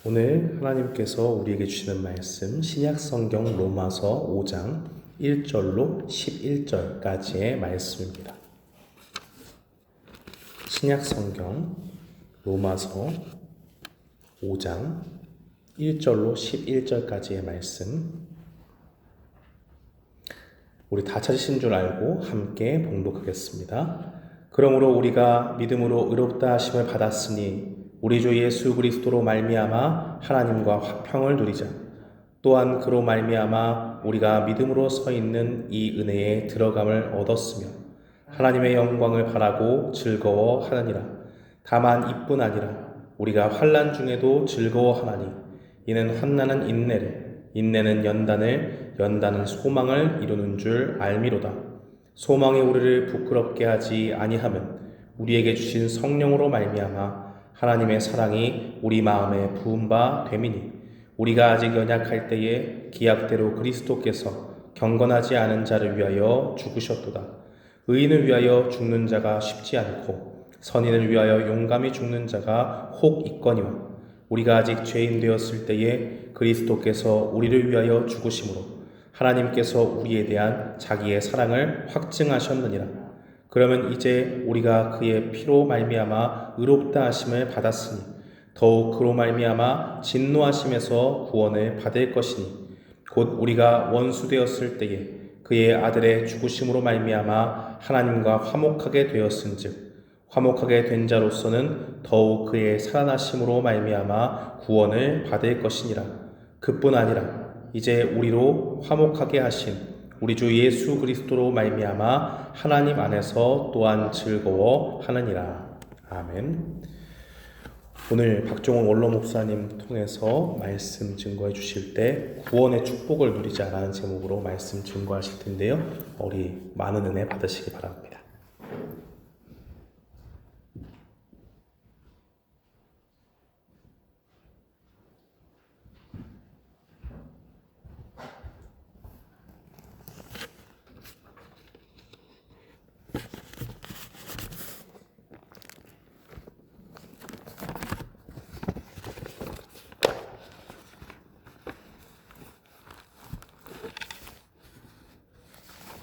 오늘 하나님께서 우리에게 주시는 말씀 신약성경 로마서 5장 1절로 11절까지의 말씀입니다. 신약성경 로마서 5장 1절로 11절까지의 말씀, 우리 다 찾으신 줄 알고 함께 봉독하겠습니다. 그러므로 우리가 믿음으로 의롭다 하심을 받았으니 우리 주 예수 그리스도로 말미암아 하나님과 화평을 누리자. 또한 그로 말미암아 우리가 믿음으로 서 있는 이 은혜에 들어감을 얻었으며 하나님의 영광을 바라고 즐거워하느니라. 다만 이뿐 아니라 우리가 환난 중에도 즐거워하나니 이는 환난은 인내를, 인내는 연단을, 연단은 소망을 이루는 줄 알미로다. 소망이 우리를 부끄럽게 하지 아니하면 우리에게 주신 성령으로 말미암아 하나님의 사랑이 우리 마음에 부은 바 됨이니 우리가 아직 연약할 때에 기약대로 그리스도께서 경건하지 않은 자를 위하여 죽으셨도다. 의인을 위하여 죽는 자가 쉽지 않고 선인을 위하여 용감히 죽는 자가 혹 있거니와 우리가 아직 죄인 되었을 때에 그리스도께서 우리를 위하여 죽으심으로 하나님께서 우리에 대한 자기의 사랑을 확증하셨느니라. 그러면 이제 우리가 그의 피로 말미암아 의롭다 하심을 받았으니 더욱 그로 말미암아 진노하심에서 구원을 받을 것이니 곧 우리가 원수 되었을 때에 그의 아들의 죽으심으로 말미암아 하나님과 화목하게 되었은즉 화목하게 된 자로서는 더욱 그의 살아나심으로 말미암아 구원을 받을 것이니라. 그뿐 아니라 이제 우리로 화목하게 하신 우리 주 예수 그리스도로 말미암아 하나님 안에서 또한 즐거워하느니라. 아멘. 오늘 박종원 원로 목사님 통해서 말씀 증거해 주실 때 구원의 축복을 누리자라는 제목으로 말씀 증거하실 텐데요. 우리 많은 은혜 받으시기 바랍니다.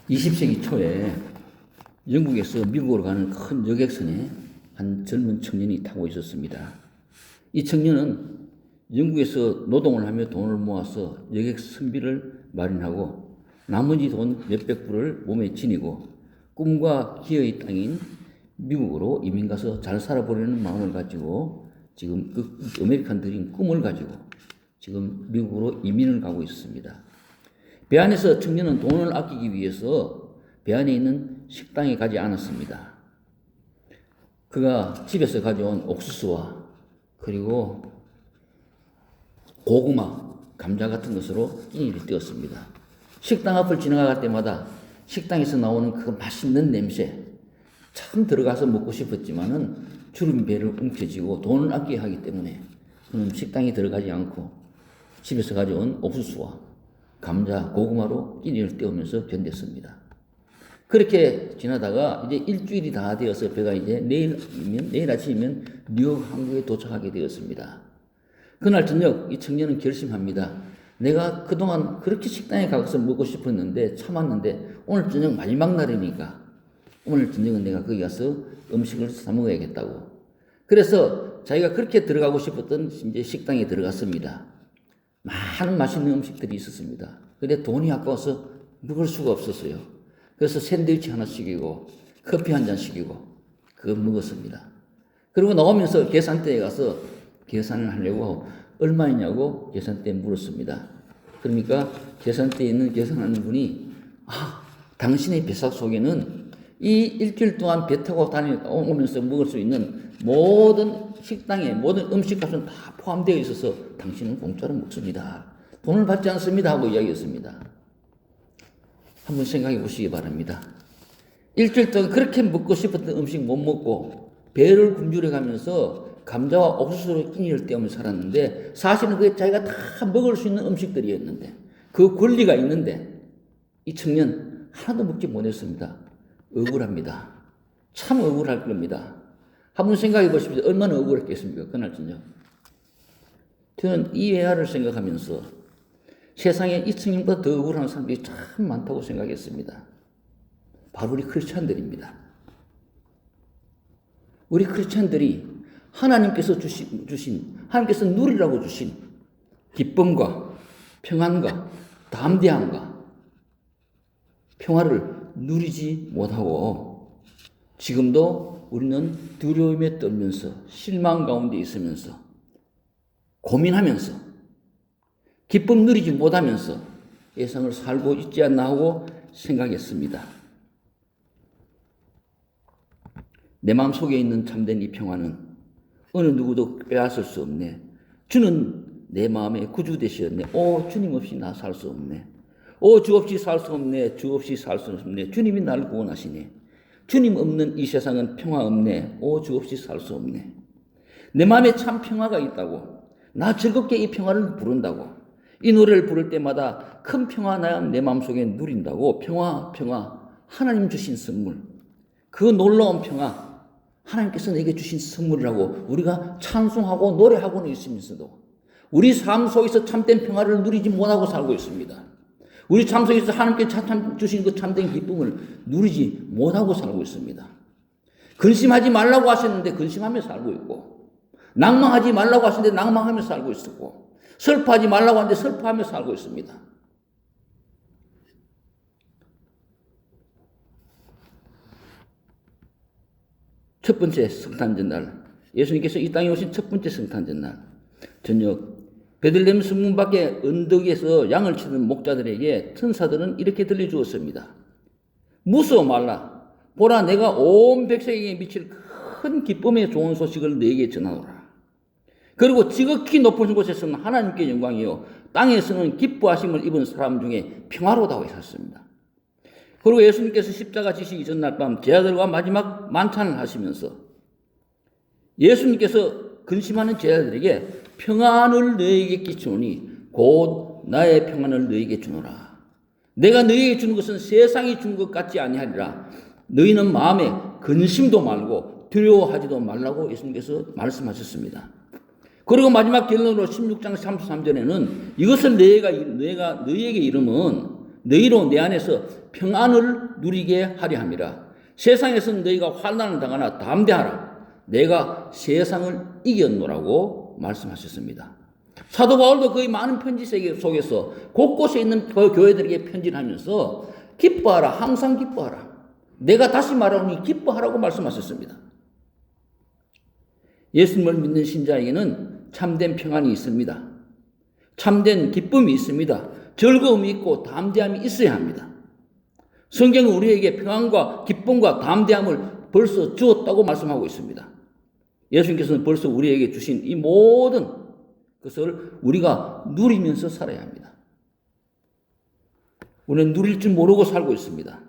(20세기) 초에 영국에서 미국으로 가는 큰 여객선에 한 젊은 청년이 타고 있었습니다. 이 청년은 영국에서 노동을 하며 돈을 모아서 여객 선비를 마련하고 나머지 돈 몇백 불을 몸에 지니고 꿈과 기회의 땅인 미국으로 이민 가서 잘 살아보려는 마음을 가지고 지금 그 아메리칸 드림 꿈을 가지고 지금 미국으로 이민을 가고 있습니다. 배 안에서 청년은 돈을 아끼기 위해서 배 안에 있는 식당에 가지 않았습니다. 그가 집에서 가져온 옥수수와 그리고 고구마, 감자 같은 것으로 끼니를 때웠습니다. 식당 앞을 지나갈 때마다 식당에서 나오는 그 맛있는 냄새, 참 들어가서 먹고 싶었지만은 주름 배를 움켜쥐고 돈을 아껴야 하기 때문에 그는 식당에 들어가지 않고 집에서 가져온 옥수수와 감자, 고구마로 끼니를 때우면서 견뎠습니다. 그렇게 지나다가 이제 일주일이 다 되어서 배가 이제 내일 아침이면 뉴욕 항구에 도착하게 되었습니다. 그날 저녁 이 청년은 결심합니다. 내가 그동안 그렇게 식당에 가서 먹고 싶었는데 참았는데 오늘 저녁 마지막 날이니까 오늘 저녁은 내가 거기 가서 음식을 사 먹어야겠다고. 그래서 자기가 그렇게 들어가고 싶었던 이제 식당에 들어갔습니다. 많은 맛있는 음식들이 있었습니다. 근데 돈이 아까워서 먹을 수가 없었어요. 그래서 샌드위치 하나 시키고 커피 한 잔 시키고 그거 먹었습니다. 그리고 나오면서 계산대에 가서 계산을 하려고 얼마이냐고 계산대에 물었습니다. 그러니까 계산대에 있는 계산하는 분이 당신의 배삭 속에는 이 일주일 동안 배 타고 오면서 먹을 수 있는 모든 식당에 모든 음식값은 다 포함되어 있어서 당신은 공짜로 먹습니다. 돈을 받지 않습니다 하고 이야기했습니다. 한번 생각해 보시기 바랍니다. 일주일 동안 그렇게 먹고 싶었던 음식 못 먹고 배를 굶주려 가면서 감자와 옥수수로 끼니를 때우며 살았는데 사실은 그게 자기가 다 먹을 수 있는 음식들이었는데 그 권리가 있는데 이 청년 하나도 먹지 못했습니다. 억울합니다. 참 억울할 겁니다. 한번 생각해 보십시오. 얼마나 억울했겠습니까? 그날 저녁. 저는 이 예화를 생각하면서 세상에 이 청년보다 더 억울한 사람들이 참 많다고 생각했습니다. 바로 우리 크리스찬들입니다. 우리 크리스찬들이 하나님께서 주신 하나님께서 누리라고 주신 기쁨과 평안과 담대함과 평화를 누리지 못하고 지금도 우리는 두려움에 떨면서 실망 가운데 있으면서 고민하면서 기쁨 누리지 못하면서 세상을 살고 있지 않나 하고 생각했습니다. 내 마음속에 있는 참된 이 평화는 어느 누구도 빼앗을 수 없네. 주는 내 마음의 구주 되셨네. 주님 없이 나 살 수 없네. 주 없이 살 수 없네. 주 없이 살 수 없네. 주님이 나를 구원하시네. 주님 없는 이 세상은 평화 없네. 주 없이 살 수 없네. 내 마음에 참 평화가 있다고. 나 즐겁게 이 평화를 부른다고. 이 노래를 부를 때마다 큰 평화 내 마음속에 누린다고. 평화, 평화. 하나님 주신 선물. 그 놀라운 평화. 하나님께서 내게 주신 선물이라고 우리가 찬송하고 노래하고는 있으면서도 우리 삶 속에서 참된 평화를 누리지 못하고 살고 있습니다. 우리 삶 속에서 하나님께 주신 그 참된 기쁨을 누리지 못하고 살고 있습니다. 근심하지 말라고 하셨는데 근심하며 살고 있고, 낭망하지 말라고 하셨는데 낭망하며 살고 있었고, 슬퍼하지 말라고 하는데 슬퍼하며 살고 있습니다. 첫 번째 성탄 전날, 예수님께서 이 땅에 오신 첫 번째 성탄 전날 저녁 베들레헴 성문 밖에 언덕에서 양을 치는 목자들에게 천사들은 이렇게 들려주었습니다. 무서워 말라. 보라, 내가 온 백성에게 미칠 큰 기쁨의 좋은 소식을 너에게 전하노라. 그리고 지극히 높은 곳에서는 하나님께 영광이요 땅에서는 기뻐하심을 입은 사람 중에 평화로다고 하셨습니다. 그리고 예수님께서 십자가 지시기 전날 밤 제자들과 마지막 만찬을 하시면서 예수님께서 근심하는 제자들에게 평안을 너에게 끼치노니 곧 나의 평안을 너에게 주노라. 내가 너에게 주는 것은 세상이 준 것 같지 아니하리라. 너희는 마음에 근심도 말고 두려워하지도 말라고 예수님께서 말씀하셨습니다. 그리고 마지막 결론으로 16장 33절에는 이것을 내가 너희에게 이름은 너희로 내 안에서 평안을 누리게 하려 함이라. 세상에서는 너희가 환난을 당하나 담대하라. 내가 세상을 이겼노라고 말씀하셨습니다. 사도 바울도 그의 많은 편지 속에서 곳곳에 있는 교회들에게 편지를 하면서 기뻐하라, 항상 기뻐하라. 내가 다시 말하노니 기뻐하라고 말씀하셨습니다. 예수님을 믿는 신자에게는 참된 평안이 있습니다. 참된 기쁨이 있습니다. 즐거움이 있고 담대함이 있어야 합니다. 성경은 우리에게 평안과 기쁨과 담대함을 벌써 주었다고 말씀하고 있습니다. 예수님께서는 벌써 우리에게 주신 이 모든 것을 우리가 누리면서 살아야 합니다. 우리는 누릴 줄 모르고 살고 있습니다.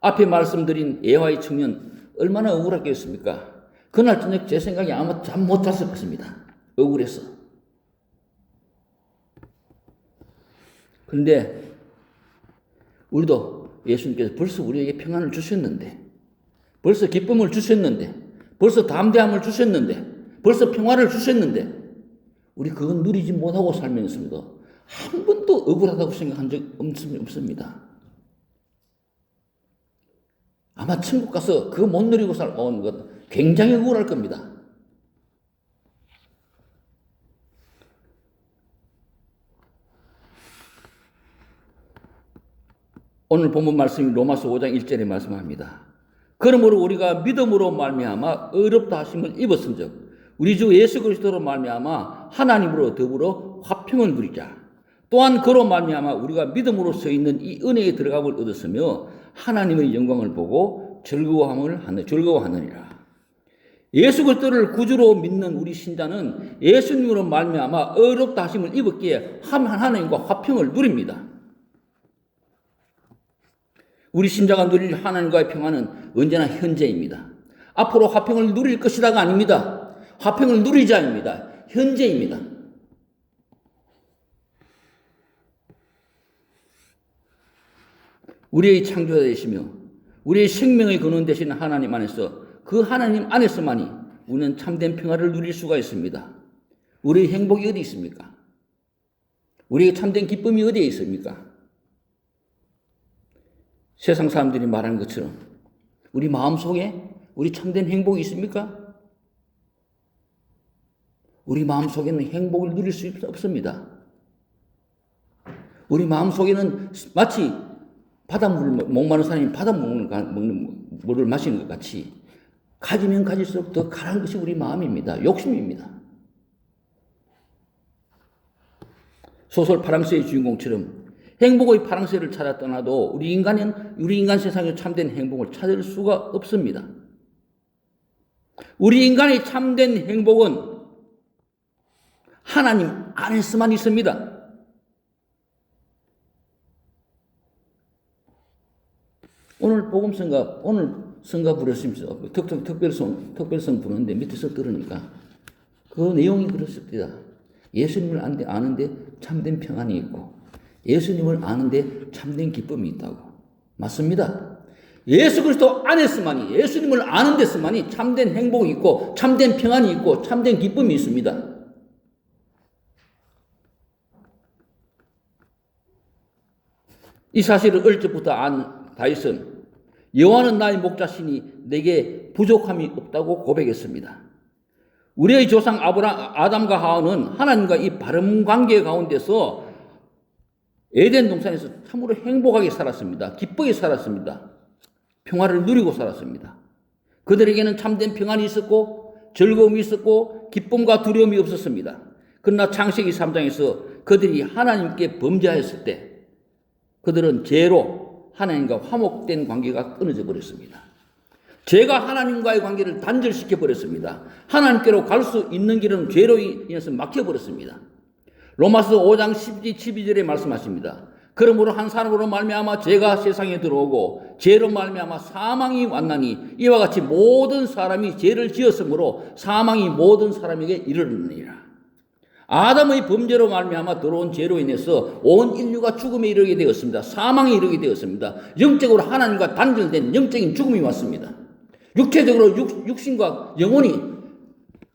앞에 말씀드린 예화의 청년 얼마나 억울했겠습니까? 그날 저녁 제 생각에 아마 잠 못 잤을 것입니다. 억울해서. 그런데 우리도 예수님께서 벌써 우리에게 평안을 주셨는데, 벌써 기쁨을 주셨는데, 벌써 담대함을 주셨는데, 벌써 평화를 주셨는데 우리 그건 누리지 못하고 살면서도 한 번도 억울하다고 생각한 적 없습니다. 아마 천국 가서 그거 못 누리고 살아온 것 굉장히 억울할 겁니다. 오늘 본문 말씀이 로마서 5장 1절에 말씀합니다. 그러므로 우리가 믿음으로 말미암아 의롭다 하심을 입었은즉 우리 주 예수 그리스도로 말미암아 하나님으로 더불어 화평을 누리자. 또한 그로 말미암아 우리가 믿음으로 서 있는 이 은혜에 들어감을 얻었으며 하나님의 영광을 보고 즐거워하느니라. 예수 그리스도를 구주로 믿는 우리 신자는 예수님으로 말미암아 의롭다 하심을 입었기에 하나님과 화평을 누립니다. 우리 신자가 누릴 하나님과의 평안은 언제나 현재입니다. 앞으로 화평을 누릴 것이다가 아닙니다. 화평을 누리자입니다. 현재입니다. 우리의 창조자 되시며 우리의 생명의 근원 되시는 하나님 안에서 그 하나님 안에서만이 우리는 참된 평화를 누릴 수가 있습니다. 우리의 행복이 어디 있습니까? 우리의 참된 기쁨이 어디에 있습니까? 세상 사람들이 말하는 것처럼 우리 마음속에 우리 참된 행복이 있습니까? 우리 마음속에는 행복을 누릴 수 없습니다. 우리 마음속에는 마치 목마른 사람이 먹는 물을 마시는 것 같이 가지면 가질수록 더 가라앉은 것이 우리 마음입니다. 욕심입니다. 소설 파랑새의 주인공처럼 행복의 파랑새를 찾아 떠나도 우리 인간 세상에 참된 행복을 찾을 수가 없습니다. 우리 인간의 참된 행복은 하나님 안에서만 있습니다. 오늘 성가 부르시면서 특별성 부르는데 밑에서 들으니까 그 내용이 그렇습니다. 예수님을 아는데 참된 평안이 있고 예수님을 아는데 참된 기쁨이 있다고. 맞습니다. 예수 그리스도 안에서만이, 예수님을 아는 데서만이 참된 행복이 있고 참된 평안이 있고 참된 기쁨이 있습니다. 이 사실을 어릴 적부터 안 다윗은 여호와는 나의 목자시니 내게 부족함이 없다고 고백했습니다. 우리의 조상 아담과 하와는 하나님과 이 바른 관계 가운데서 에덴 동산에서 참으로 행복하게 살았습니다. 기쁘게 살았습니다. 평화를 누리고 살았습니다. 그들에게는 참된 평안이 있었고 즐거움이 있었고 기쁨과 두려움이 없었습니다. 그러나 창세기 3장에서 그들이 하나님께 범죄하였을 때 그들은 죄로 하나님과 화목된 관계가 끊어져 버렸습니다. 죄가 하나님과의 관계를 단절시켜 버렸습니다. 하나님께로 갈 수 있는 길은 죄로 인해서 막혀 버렸습니다. 로마서 5장 12절에 말씀하십니다. 그러므로 한 사람으로 말미암아 죄가 세상에 들어오고 죄로 말미암아 사망이 왔나니 이와 같이 모든 사람이 죄를 지었으므로 사망이 모든 사람에게 이르렀느니라. 아담의 범죄로 말미암아 들어온 죄로 인해서 온 인류가 죽음에 이르게 되었습니다. 사망에 이르게 되었습니다. 영적으로 하나님과 단절된 영적인 죽음이 왔습니다. 육체적으로 육신과 영혼이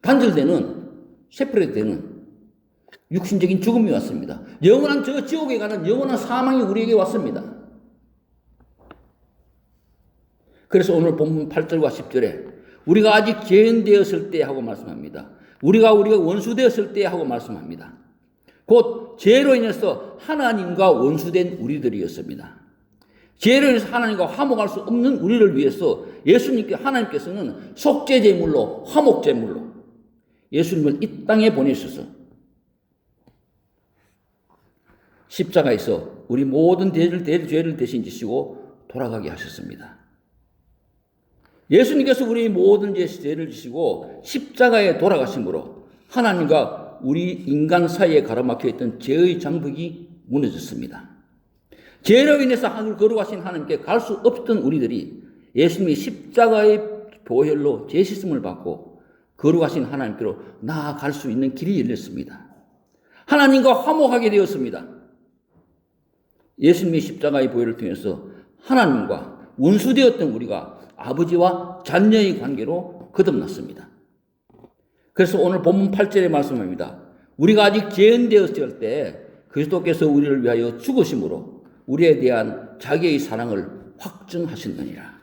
단절되는 세퍼레이트되는 육신적인 죽음이 왔습니다. 영원한 저 지옥에 가는 영원한 사망이 우리에게 왔습니다. 그래서 오늘 본문 8절과 10절에 우리가 아직 죄인되었을 때 하고 말씀합니다. 우리가 원수되었을 때 하고 말씀합니다. 곧 죄로 인해서 하나님과 원수된 우리들이었습니다. 죄로 인해서 하나님과 화목할 수 없는 우리를 위해서 하나님께서는 속죄제물로 화목제물로 예수님을 이 땅에 보내셔서 십자가에서 우리 모든 죄를 대신 지시고 돌아가게 하셨습니다. 예수님께서 우리 모든 죄를 지시고 십자가에 돌아가심으로 하나님과 우리 인간 사이에 가로막혀 있던 죄의 장벽이 무너졌습니다. 죄로 인해서 하늘을 거룩하신 하나님께 갈 수 없던 우리들이 예수님이 십자가의 보혈로 죄 씻음을 받고 거룩하신 하나님께로 나아갈 수 있는 길이 열렸습니다. 하나님과 화목하게 되었습니다. 예수님이 십자가의 보혈을 통해서 하나님과 원수되었던 우리가 아버지와 자녀의 관계로 거듭났습니다. 그래서 오늘 본문 8절에 말씀합니다. 우리가 아직 죄인되었을 때 그리스도께서 우리를 위하여 죽으심으로 우리에 대한 자기의 사랑을 확증하셨느니라.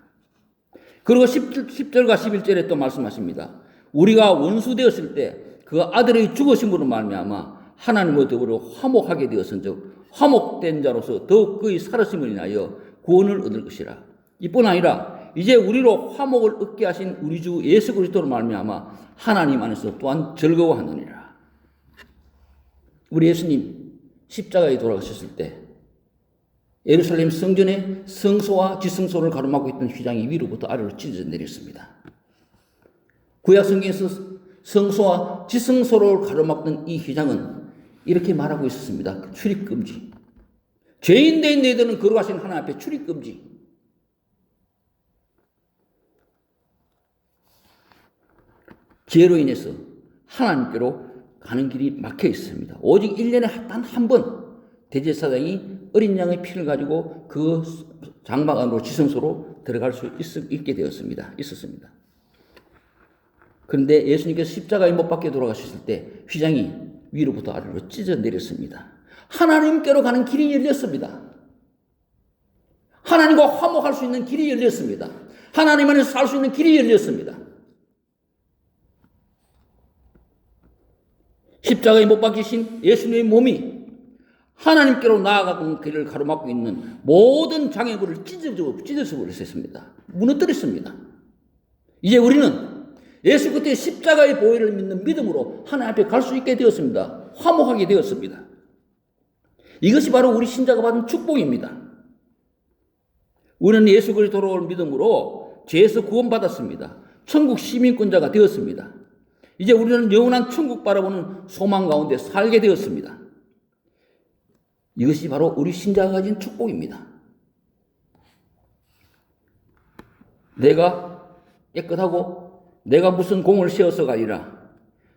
그리고 10절과 11절에 또 말씀하십니다. 우리가 원수되었을 때 그 아들의 죽으심으로 말미암아 하나님과 더불어 화목하게 되었은즉 화목된 자로서 더욱 그의 살으심을 인하여 구원을 얻을 것이라. 이뿐 아니라 이제 우리로 화목을 얻게 하신 우리 주 예수 그리스도로 말미암아 하나님 안에서 또한 즐거워하느니라. 우리 예수님 십자가에 돌아가셨을 때 예루살렘 성전의 성소와 지성소를 가로막고 있던 휘장이 위로부터 아래로 찢어져 내렸습니다. 구약 성경에서 성소와 지성소를 가로막던 이 휘장은 이렇게 말하고 있었습니다. 출입금지. 죄인된 너희들은 거룩하신 하나님 앞에 출입금지. 죄로 인해서 하나님께로 가는 길이 막혀 있습니다. 오직 1년에 단 한 번 대제사장이 어린 양의 피를 가지고 그 장막 안으로 지성소로 들어갈 수 있게 되었습니다. 있었습니다. 그런데 예수님께서 십자가에 못 박혀 돌아가셨을 때 휘장이 위로부터 아래로 찢어 내렸습니다. 하나님께로 가는 길이 열렸습니다. 하나님과 화목할 수 있는 길이 열렸습니다. 하나님 안에서 살 수 있는 길이 열렸습니다. 십자가에 못 박히신 예수님의 몸이 하나님께로 나아가는 길을 가로막고 있는 모든 장애물을 찢어서 버렸습니다. 무너뜨렸습니다. 이제 우리는 예수 그리스도의 십자가의 보혈을 믿는 믿음으로 하나님 앞에 갈 수 있게 되었습니다. 화목하게 되었습니다. 이것이 바로 우리 신자가 받은 축복입니다. 우리는 예수 그리스도를 믿음으로 죄에서 구원받았습니다. 천국 시민권자가 되었습니다. 이제 우리는 영원한 천국 바라보는 소망 가운데 살게 되었습니다. 이것이 바로 우리 신자가 가진 축복입니다. 내가 깨끗하고 내가 무슨 공을 세워서가 아니라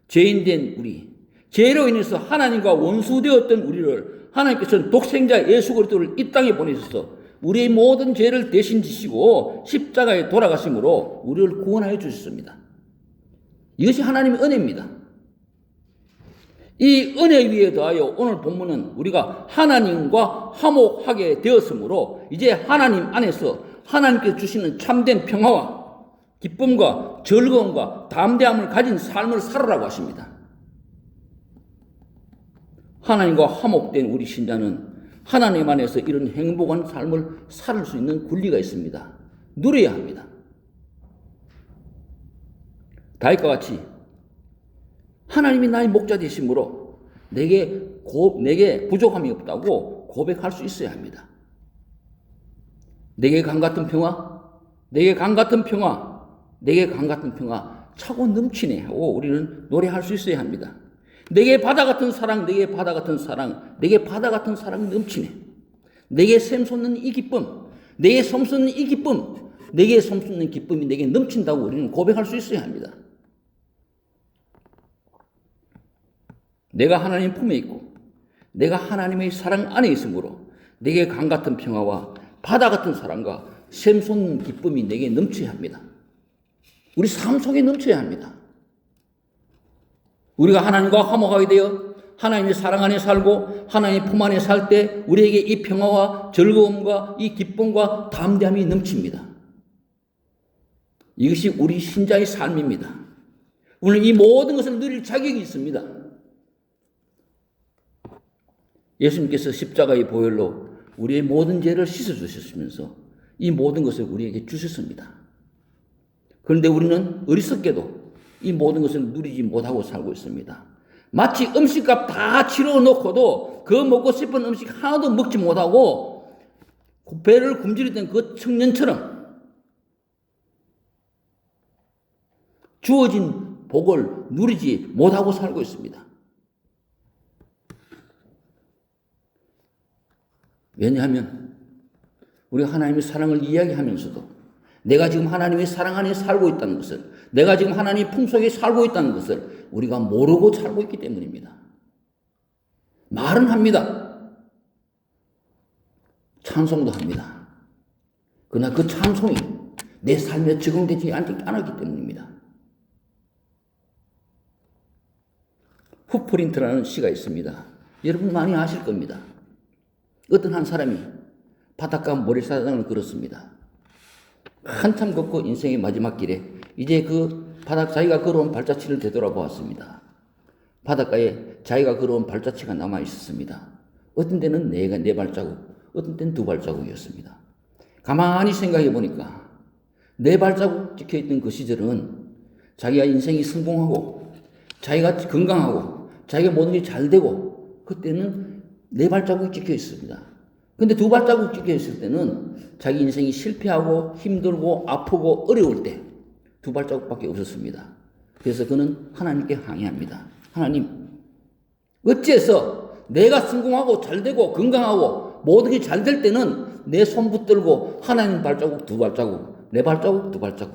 죄인된 우리, 죄로 인해서 하나님과 원수되었던 우리를 하나님께서는 독생자 예수 그리스도를 이 땅에 보내셔서 우리의 모든 죄를 대신 지시고 십자가에 돌아가심으로 우리를 구원하여 주셨습니다. 이것이 하나님의 은혜입니다. 이 은혜 위에 더하여 오늘 본문은 우리가 하나님과 화목하게 되었으므로 이제 하나님 안에서 하나님께서 주시는 참된 평화와 기쁨과 즐거움과 담대함을 가진 삶을 살아라고 하십니다. 하나님과 화목된 우리 신자는 하나님 안에서 이런 행복한 삶을 살 수 있는 권리가 있습니다. 누려야 합니다. 다윗과 같이 하나님이 나의 목자 되심으로 내게 부족함이 없다고 고백할 수 있어야 합니다. 내게 강 같은 평화, 내게 강 같은 평화, 내게 강 같은 평화 차고 넘치네 하고 우리는 노래할 수 있어야 합니다. 내게 바다 같은 사랑, 내게 바다 같은 사랑, 내게 바다 같은 사랑 넘치네. 내게 샘솟는 이 기쁨, 내게 샘솟는 이 기쁨, 내게 샘솟는 기쁨이 내게 넘친다고 우리는 고백할 수 있어야 합니다. 내가 하나님 품에 있고 내가 하나님의 사랑 안에 있으므로 내게 강 같은 평화와 바다 같은 사랑과 샘솟는 기쁨이 내게 넘쳐야 합니다. 우리 삶 속에 넘쳐야 합니다. 우리가 하나님과 화목하게 되어 하나님의 사랑 안에 살고 하나님의 품 안에 살 때 우리에게 이 평화와 즐거움과 이 기쁨과 담대함이 넘칩니다. 이것이 우리 신자의 삶입니다. 우리는 이 모든 것을 누릴 자격이 있습니다. 예수님께서 십자가의 보혈로 우리의 모든 죄를 씻어주셨으면서 이 모든 것을 우리에게 주셨습니다. 그런데 우리는 어리석게도 이 모든 것을 누리지 못하고 살고 있습니다. 마치 음식값 다 치러 놓고도 그 먹고 싶은 음식 하나도 먹지 못하고 배를 굶주렸던 그 청년처럼 주어진 복을 누리지 못하고 살고 있습니다. 왜냐하면 우리가 하나님의 사랑을 이야기하면서도 내가 지금 하나님의 사랑 안에 살고 있다는 것을, 내가 지금 하나님의 품속에 살고 있다는 것을 우리가 모르고 살고 있기 때문입니다. 말은 합니다. 찬송도 합니다. 그러나 그 찬송이 내 삶에 적용되지 않았기 때문입니다. 풋프린트라는 시가 있습니다. 여러분 많이 아실 겁니다. 어떤 한 사람이 바닷가 모래사장을 걸었습니다. 한참 걷고 인생의 마지막 길에 이제 그 자기가 걸어온 발자취를 되돌아보았습니다. 바닷가에 자기가 걸어온 발자취가 남아 있었습니다. 어떤 때는 네 발자국, 어떤 때는 2발자국이었습니다. 가만히 생각해 보니까 4발자국 찍혀있던 그 시절은 자기가 인생이 성공하고 자기가 건강하고 자기가 모든 게 잘 되고 그때는 4발자국이 찍혀 있습니다. 근데 2발자국 찍혀 있을 때는 자기 인생이 실패하고 힘들고 아프고 어려울 때 2발자국밖에 없었습니다. 그래서 그는 하나님께 항의합니다. 하나님, 어째서 내가 성공하고 잘 되고 건강하고 모든 게 잘 될 때는 내 손 붙들고 하나님 발자국 2발자국, 4발자국 2발자국.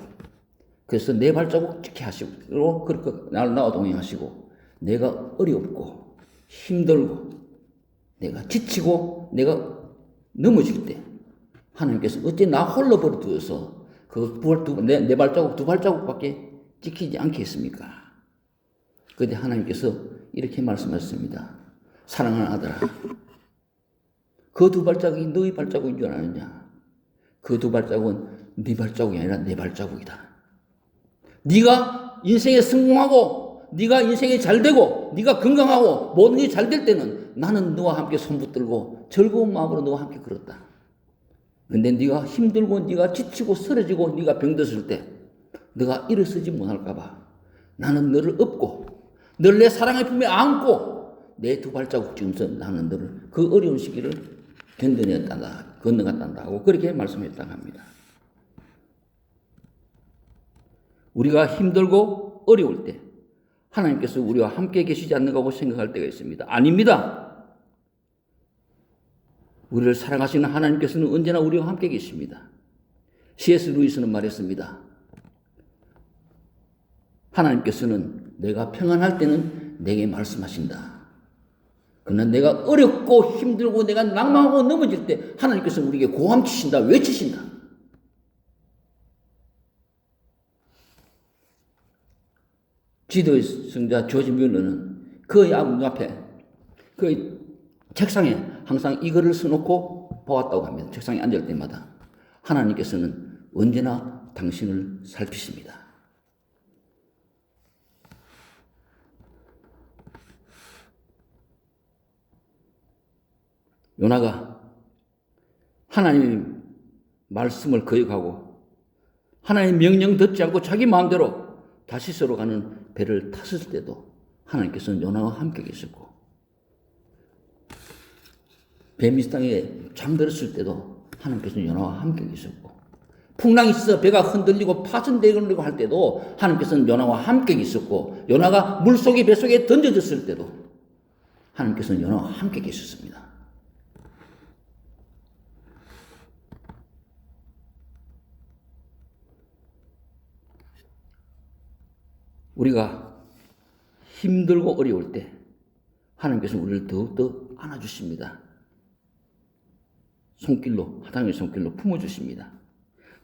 그래서 4발자국 찍게 하시고 그렇게 나와 동행하시고 내가 어렵고 힘들고 내가 지치고 내가 넘어질 때 하나님께서 어째 나 홀로 버려두어서 그 네 발자국 2발자국밖에 지키지 않겠습니까? 그런데 하나님께서 이렇게 말씀하셨습니다. 사랑하는 아들아, 그 두 발자국이 너의 발자국인 줄 아느냐? 그 두 발자국은 네 발자국이 아니라 내 발자국이다. 네가 인생에 성공하고 네가 인생에 잘되고 네가 건강하고 모든 게 잘 될 때는 나는 너와 함께 손붙들고 즐거운 마음으로 너와 함께 걸었다. 근데 네가 힘들고 네가 지치고 쓰러지고 네가 병들었을 때 네가 일어서지 못할까 봐 나는 너를 업고 너를 내 사랑의 품에 안고 내 두 발자국 지금서 나는 너를 그 어려운 시기를 견뎌냈단다, 건너갔단다 하고 그렇게 말씀했다고 합니다. 우리가 힘들고 어려울 때 하나님께서 우리와 함께 계시지 않는가 생각할 때가 있습니다. 아닙니다. 우리를 사랑하시는 하나님께서는 언제나 우리와 함께 계십니다. C.S. 루이스는 말했습니다. 하나님께서는 내가 평안할 때는 내게 말씀하신다. 그러나 내가 어렵고 힘들고 내가 낭망하고 넘어질 때 하나님께서는 우리에게 고함치신다, 외치신다. 지도의 성자 조지 뮬러는 그의 앞에, 그의 책상에 항상 이거를 써놓고 보았다고 합니다. 책상에 앉을 때마다. 하나님께서는 언제나 당신을 살피십니다. 요나가 하나님의 말씀을 거역하고 하나님의 명령 듣지 않고 자기 마음대로 다시스로 가는 배를 탔을 때도 하나님께서는 요나와 함께 계셨고 뱀이 땅에 잠들었을 때도 하나님께서는 요나와 함께 계셨고 풍랑이 있어 배가 흔들리고 파손되고 할 때도 하나님께서는 요나와 함께 계셨고 요나가 물속에 뱃속에 던져졌을 때도 하나님께서는 요나와 함께 계셨습니다. 우리가 힘들고 어려울 때 하나님께서 우리를 더욱더 안아주십니다. 손길로, 하나님의 손길로 품어주십니다.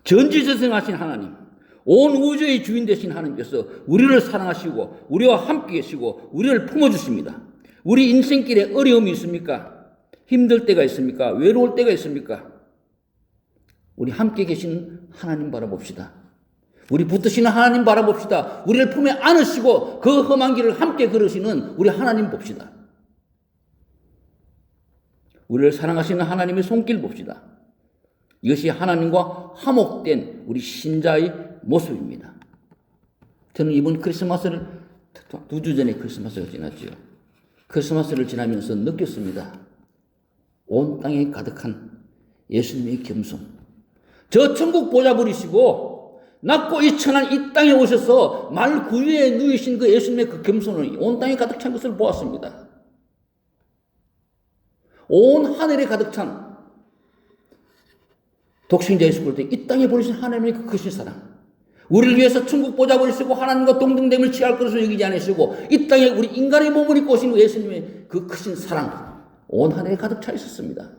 전지전능하신 하나님, 온 우주의 주인 되신 하나님께서 우리를 사랑하시고 우리와 함께 계시고 우리를 품어주십니다. 우리 인생길에 어려움이 있습니까? 힘들 때가 있습니까? 외로울 때가 있습니까? 우리 함께 계시는 하나님 바라봅시다. 우리 붙드시는 하나님 바라봅시다. 우리를 품에 안으시고 그 험한 길을 함께 걸으시는 우리 하나님 봅시다. 우리를 사랑하시는 하나님의 손길 봅시다. 이것이 하나님과 화목된 우리 신자의 모습입니다. 저는 이번 크리스마스를 2주 전에 크리스마스가 지났죠. 크리스마스를 지나면서 느꼈습니다. 온 땅에 가득한 예수님의 겸손. 저 천국 보좌 버리시고 낮고 이천한 이 땅에 오셔서 말 구유에 누이신 그 예수님의 그 겸손을 온 땅에 가득 찬 것을 보았습니다. 온 하늘에 가득 찬 독생자 예수 그리스도 이 땅에 보내신 하나님의 그 크신 사랑, 우리를 위해서 천국 보좌 버리시고 하나님과 동등됨을 취할 것으로 여기지 않으시고 이 땅에 우리 인간의 몸을 입고 오신 예수님의 그 크신 사랑 온 하늘에 가득 차 있었습니다.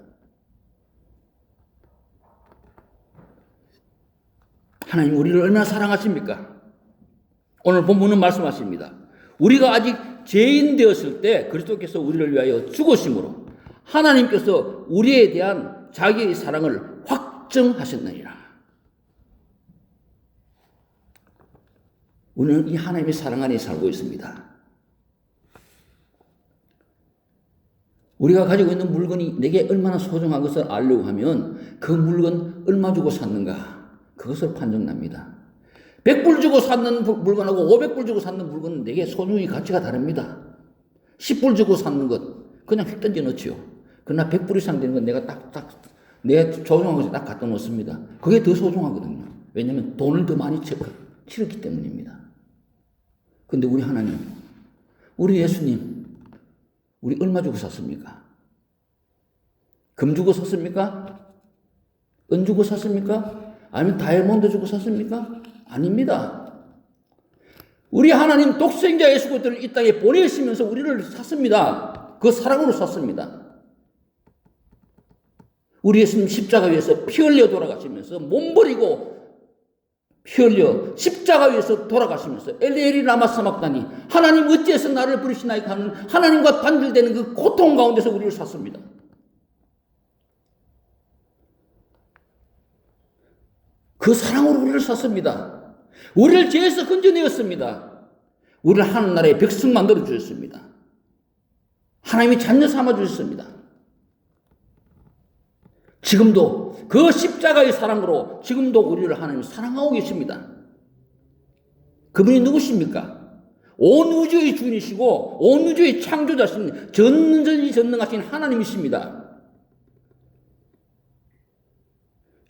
하나님 우리를 얼마나 사랑하십니까? 오늘 본문은 말씀하십니다. 우리가 아직 죄인 되었을 때 그리스도께서 우리를 위하여 죽으심으로 하나님께서 우리에 대한 자기의 사랑을 확정하셨느니라. 우리는 이 하나님의 사랑 안에 살고 있습니다. 우리가 가지고 있는 물건이 내게 얼마나 소중한 것을 알려고 하면 그 물건 얼마 주고 샀는가 그것을 판정납니다. 100불 주고 샀는 물건하고 500불 주고 샀는 물건은 내게 소중히 가치가 다릅니다. 10불 주고 샀는 것 그냥 휙 던져 넣지요. 그러나 100불 이상 되는 건 내가 내 소중한 것에 딱 갖다 놓습니다. 그게 더 소중하거든요. 왜냐하면 돈을 더 많이 치렀기 때문입니다. 그런데 우리 하나님, 우리 예수님, 우리 얼마 주고 샀습니까? 금 주고 샀습니까? 은 주고 샀습니까? 아니면 다이아몬드 주고 샀습니까? 아닙니다. 우리 하나님 독생자 예수 그리스도를 이 땅에 보내시면서 우리를 샀습니다. 그 사랑으로 샀습니다. 우리 예수님 십자가 위에서 피 흘려 돌아가시면서 몸 버리고 피 흘려 십자가 위에서 돌아가시면서 엘리엘이 라마 사막다니 하나님 어찌해서 나를 부르시나이까 하는 하나님과 단절되는 그 고통 가운데서 우리를 샀습니다. 그 사랑으로 우리를 샀습니다. 우리를 죄에서 건져내었습니다. 우리를 하나님 나라의 백성 만들어 주셨습니다. 하나님이 자녀 삼아 주셨습니다. 지금도 그 십자가의 사랑으로 지금도 우리를 하나님이 사랑하고 계십니다. 그분이 누구십니까? 온 우주의 주인이시고 온 우주의 창조자신 전능하신 하나님이십니다.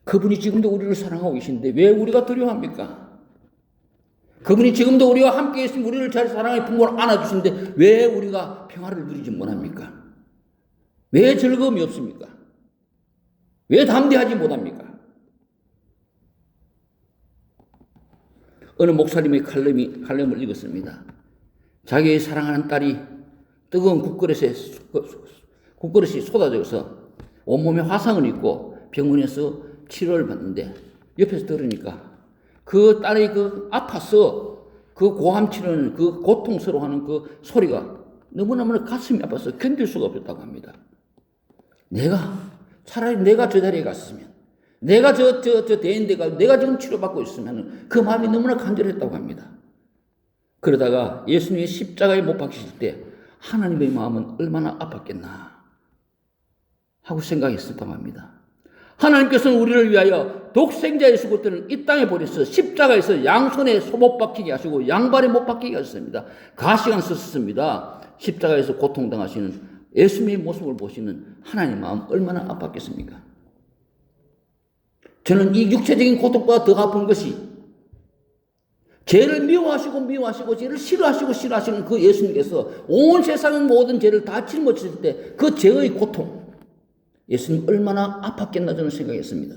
그분이 지금도 우리를 사랑하고 계신데 왜 우리가 두려워합니까? 그분이 지금도 우리와 함께 있으면 우리를 잘 사랑하여 품고 안아주시는데 왜 우리가 평화를 누리지 못합니까? 왜 즐거움이 없습니까? 왜 담대하지 못합니까? 어느 목사님의 칼럼을 읽었습니다. 자기의 사랑하는 딸이 뜨거운 국그릇이 쏟아져서 온몸에 화상을 입고 병원에서 치료를 받는데 옆에서 들으니까 그 딸이 아파서 그 고함 치르는 그 고통스러워하는 그 소리가 너무너무 가슴이 아파서 견딜 수가 없었다고 합니다. 차라리 내가 저 자리에 갔으면, 내가 저 대인대가 내가 지금 치료받고 있으면 그 마음이 너무나 간절했다고 합니다. 그러다가 예수님이 십자가에 못 박히실 때 하나님의 마음은 얼마나 아팠겠나 하고 생각했었다고 합니다. 하나님께서는 우리를 위하여 독생자 예수 그리스도를 이 땅에 보내서 십자가에서 양손에 못 박히게 하시고 양발에 못 박히게 하셨습니다. 가시관 썼습니다. 십자가에서 고통당하시는 예수님의 모습을 보시는 하나님의 마음 얼마나 아팠겠습니까? 저는 이 육체적인 고통보다 더 아픈 것이 죄를 미워하시고 죄를 싫어하시는 그 예수님께서 온 세상의 모든 죄를 다 짊어지실 때 그 죄의 고통 예수님 얼마나 아팠겠나 저는 생각했습니다.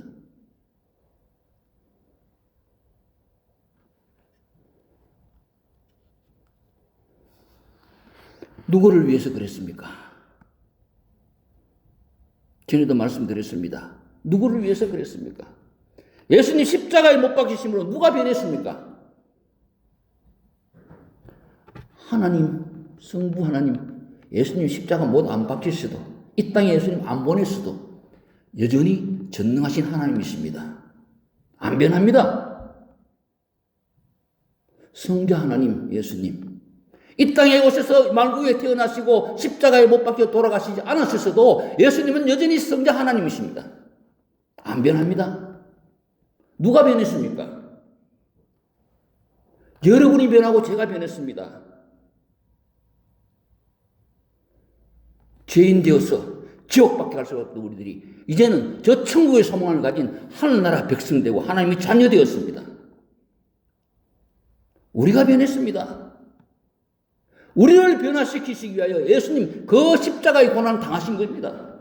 누구를 위해서 그랬습니까? 전에도 말씀드렸습니다. 누구를 위해서 그랬습니까? 예수님 십자가에 못 박히심으로 누가 변했습니까? 하나님, 성부 하나님, 예수님 십자가 못 안 박히셔도 이 땅에 예수님 안 보냈어도 여전히 전능하신 하나님이십니다. 안 변합니다. 성자 하나님, 예수님. 이 땅에 오셔서 만국에 태어나시고 십자가에 못 박혀 돌아가시지 않았어도 예수님은 여전히 성자 하나님이십니다. 안 변합니다. 누가 변했습니까? 여러분이 변하고 제가 변했습니다. 죄인 되어서 지옥밖에 갈 수가 없던 우리들이 이제는 저 천국의 소망을 가진 하늘나라 백성 되고 하나님의 자녀 되었습니다. 우리가 변했습니다. 우리를 변화시키시기 위하여 예수님 그 십자가의 고난을 당하신 겁니다.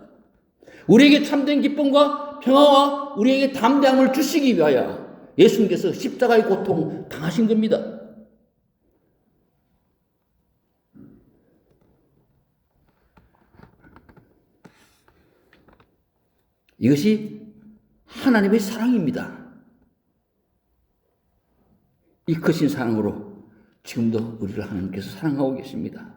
우리에게 참된 기쁨과 평화와 우리에게 담대함을 주시기 위하여 예수님께서 십자가의 고통 당하신 겁니다. 이것이 하나님의 사랑입니다. 이 크신 사랑으로 지금도 우리를 하나님께서 사랑하고 계십니다.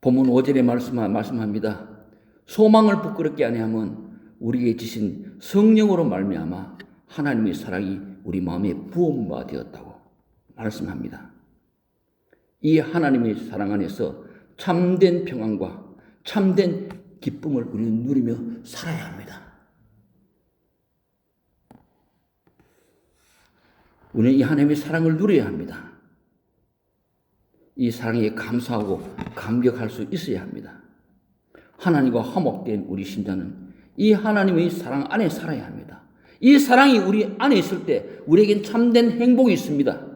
본문 5절에 말씀합니다. 소망을 부끄럽게 아니하면 우리에게 주신 성령으로 말미암아 하나님의 사랑이 우리 마음에 부음바 되었다고 말씀합니다. 이 하나님의 사랑 안에서 참된 평안과 참된 기쁨을 우리는 누리며 살아야 합니다. 우리는 이 하나님의 사랑을 누려야 합니다. 이 사랑에 감사하고 감격할 수 있어야 합니다. 하나님과 화목된 우리 신자는 이 하나님의 사랑 안에 살아야 합니다. 이 사랑이 우리 안에 있을 때 우리에겐 참된 행복이 있습니다.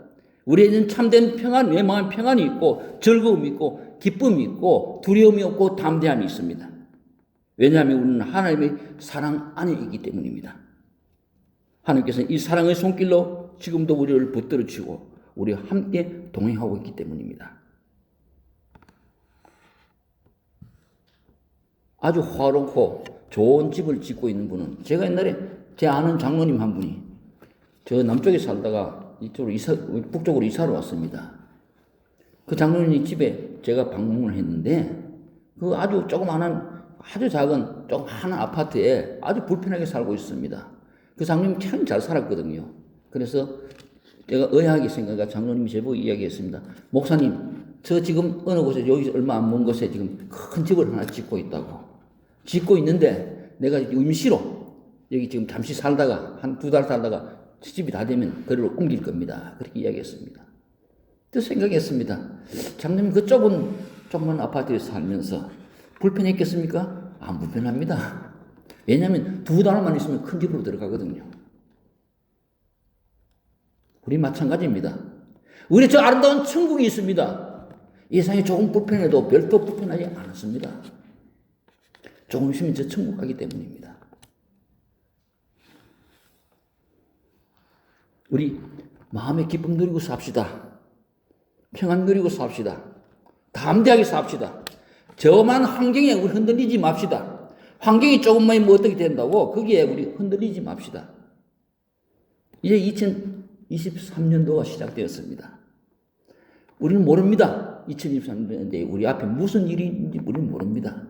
우리에게는 참된 평안, 외마음 평안이 있고 즐거움이 있고 기쁨이 있고 두려움이 없고 담대함이 있습니다. 왜냐하면 우리는 하나님의 사랑 안에 있기 때문입니다. 하나님께서는 이 사랑의 손길로 지금도 우리를 붙들어주고 우리와 함께 동행하고 있기 때문입니다. 아주 화롭고 좋은 집을 짓고 있는 분은 제가 옛날에 제 아는 장로님 한 분이 저 남쪽에 살다가 이쪽으로 북쪽으로 이사를 왔습니다. 그 장로님 집에 제가 방문을 했는데 그 아주 조그마한 아주 작은 조그마한 아파트에 아주 불편하게 살고 있습니다. 그 장로님 참 잘 살았거든요. 그래서 제가 의아하게 생각해 장로님이 제보고 이야기했습니다. 목사님, 저 지금 어느 곳에 여기서 얼마 안 먼 곳에 지금 큰 집을 하나 짓고 있다고. 짓고 있는데 내가 임시로 여기 지금 잠시 살다가 한 2달 살다가 집이 다 되면 거기로 옮길 겁니다. 그렇게 이야기했습니다. 또 생각했습니다. 장로님 그 좁은 조그만 아파트에 살면서 불편했겠습니까? 안 불편합니다. 왜냐하면 2달만 있으면 큰 집으로 들어가거든요. 우리 마찬가지입니다. 우리 저 아름다운 천국이 있습니다. 이 세상에 조금 불편해도 별도 불편하지 않았습니다. 조금 있으면 저 천국 가기 때문입니다. 우리 마음의 기쁨 누리고 삽시다. 평안 누리고 삽시다. 담대하게 삽시다. 저만 환경에 우리 흔들리지 맙시다. 환경이 조금만 뭐 어떻게 된다고 거기에 우리 흔들리지 맙시다. 이제 2023년도가 시작되었습니다. 우리는 모릅니다. 2023년도에 우리 앞에 무슨 일이 있는지 우리는 모릅니다.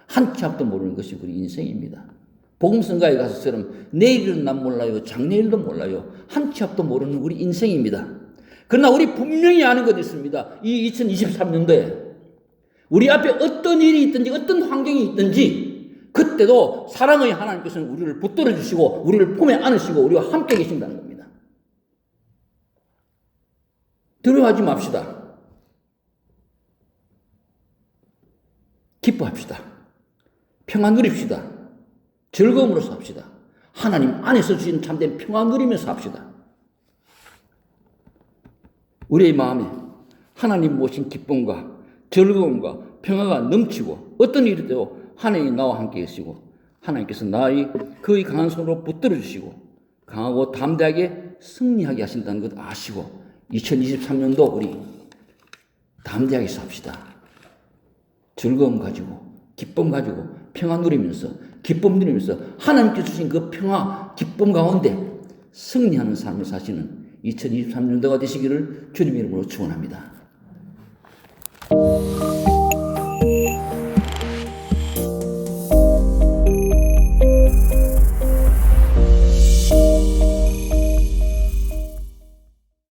한 치 앞도 모르는 것이 우리 인생입니다. 복음성가에 가서처럼 내일은 난 몰라요. 장래일도 몰라요. 한 치 앞도 모르는 우리 인생입니다. 그러나 우리 분명히 아는 것이 있습니다. 이 2023년도에 우리 앞에 어떤 일이 있든지 어떤 환경이 있든지 그때도 사랑의 하나님께서는 우리를 붙들어 주시고 우리를 품에 안으시고 우리와 함께 계신다는 겁니다. 두려워하지 맙시다. 기뻐합시다. 평안 누립시다. 즐거움으로 삽시다. 하나님 안에서 주신 참된 평안 누리면서 삽시다. 우리의 마음에 하나님 모신 기쁨과 즐거움과 평화가 넘치고 어떤 일이도 하나님이 나와 함께 계시고 하나님께서 나의 그의 강한 손으로 붙들어 주시고 강하고 담대하게 승리하게 하신다는 것 아시고 2023년도 우리 담대하게 삽시다. 즐거움 가지고 기쁨 가지고 평안 누리면서 기쁨 누리면서 하나님께 주신 그 평화 기쁨 가운데 승리하는 삶을 사시는 2023년도가 되시기를 주님의 이름으로 축원합니다.